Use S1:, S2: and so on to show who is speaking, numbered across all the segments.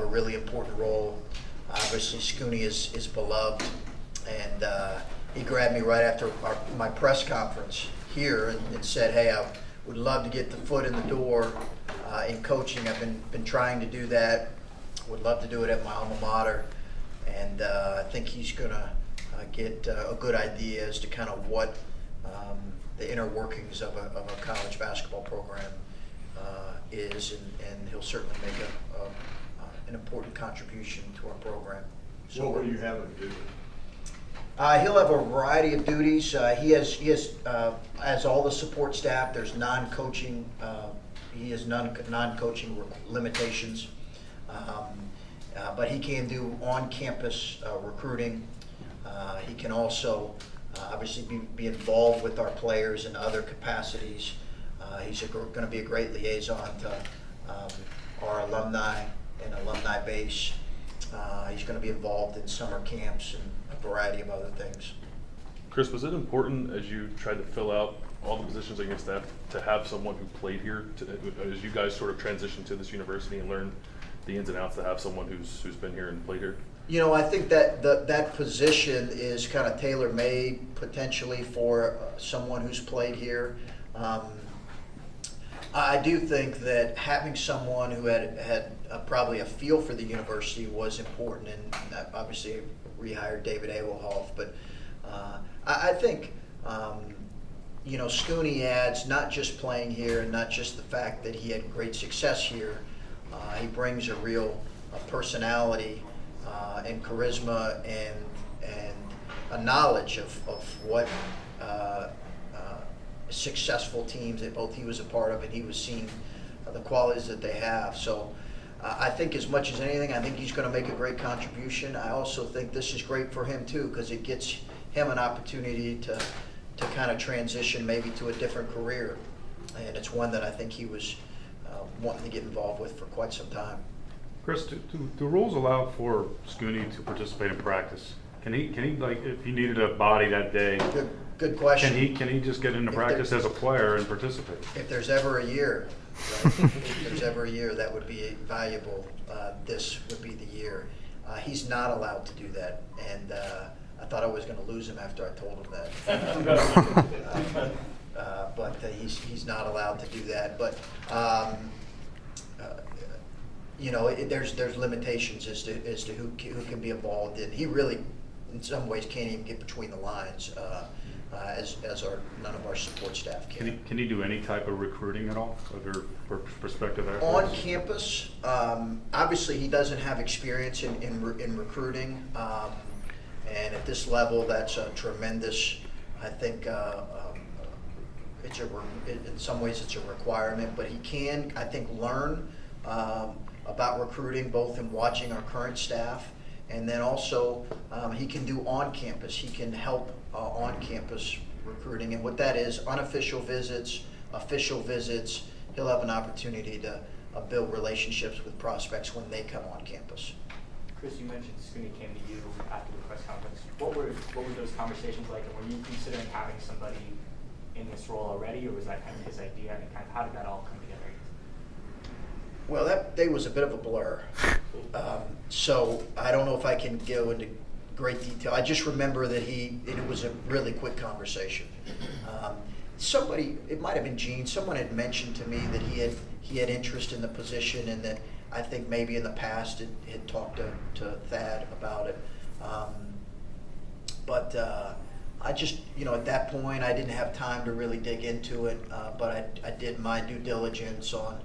S1: a really important role. Obviously, Scooney is beloved, and he grabbed me right after my press conference here and said, "Hey, I would love to get the foot in the door in coaching. I've been trying to do that. Would love to do it at my alma mater." And I think he's going to get a good idea as to kind of what the inner workings of a college basketball program is, and he'll certainly make an important contribution to our program. So
S2: what will you have him do?
S1: He'll have a variety of duties. He has as all the support staff. There's non-coaching. He has non-coaching limitations, but he can do on-campus recruiting. He can also obviously be involved with our players in other capacities. He's going to be a great liaison to our alumni and alumni base. He's going to be involved in summer camps and a variety of other things.
S3: Chris, was it important as you tried to fill out all the positions on your staff to have someone who played here, as you guys sort of transitioned to this university and learn the ins and outs, to have someone who's been here and played here?
S1: You know, I think that that position is kind of tailor-made potentially for someone who's played here. I do think that having someone who had probably a feel for the university was important, and obviously rehired David Egelhoff. But I think, you know, Scooney adds not just playing here and not just the fact that he had great success here. He brings a real personality and charisma and a knowledge of what successful teams that both he was a part of and he was seeing the qualities that they have. So I think as much as anything, I think he's going to make a great contribution. I also think this is great for him too, because it gets him an opportunity to kind of transition maybe to a different career. And it's one that I think he was wanting to get involved with for quite some time.
S4: Chris, do rules allow for Scooney to participate in practice? Can he like, if he needed a body that day?
S1: Good question.
S4: Can he just get into practice as a player and participate?
S1: If there's ever a year, right? If there's ever a year that would be valuable, this would be the year. He's not allowed to do that, and I thought I was going to lose him after I told him that. But he's not allowed to do that. But you know, there's limitations as to who can be involved in. He really, in some ways, can't even get between the lines, as none of our support staff can.
S4: Can he do any type of recruiting at all, of your perspective there?
S1: On campus, obviously he doesn't have experience in recruiting, and at this level, that's a tremendous. I think in some ways it's a requirement, but he can, I think, learn about recruiting, both in watching our current staff, and then also he can do on-campus. He can help on-campus recruiting, and what that is, unofficial visits, official visits. He'll have an opportunity to build relationships with prospects when they come on campus.
S5: Chris, you mentioned Scooney came to you after the press conference. What were those conversations like, and were you considering having somebody in this role already, or was that kind of his idea, and kind of how did that all come together?
S1: Well, that day was a bit of a blur. So I don't know if I can go into great detail. I just remember that it was a really quick conversation. Somebody, it might have been Gene, someone had mentioned to me that he had interest in the position, and that I think maybe in the past had talked to Thad about it. But I just, you know, at that point I didn't have time to really dig into it, but I did my due diligence on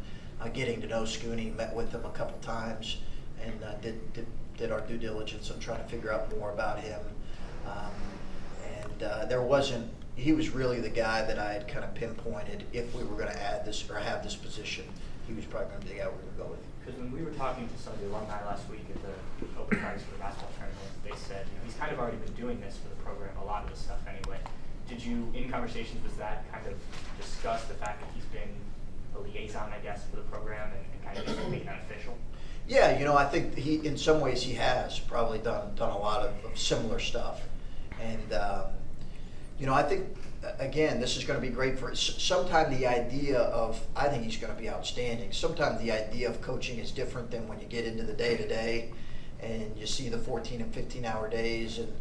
S1: getting to know Scooney, met with him a couple times, and did our due diligence on trying to figure out more about him. He was really the guy that I had kind of pinpointed if we were going to add this or have this position. He was probably going to be the guy we were going to go with.
S5: Because when we were talking to some of the alumni last week at the open practice for the basketball tournament, they said, you know, he's kind of already been doing this for the program, a lot of the stuff anyway. Did you, in conversations, was that kind of discuss the fact that he's been a liaison, I guess, for the program and kind of just make that official?
S1: Yeah, you know, I think in some ways he has probably done a lot of similar stuff, and you know, I think again, this is going to be great for, sometime the idea of, I think he's going to be outstanding. Sometimes the idea of coaching is different than when you get into the day-to-day and you see the 14 and 15-hour days and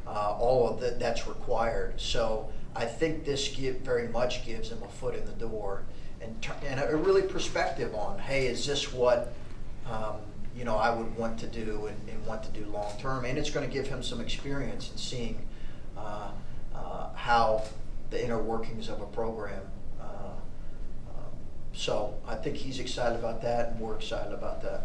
S1: all of that's required. So I think this very much gives him a foot in the door and a really perspective on, hey, is this what I would want to do and want to do long term, and it's going to give him some experience in seeing how the inner workings of a program. So I think he's excited about that, and we're excited about that.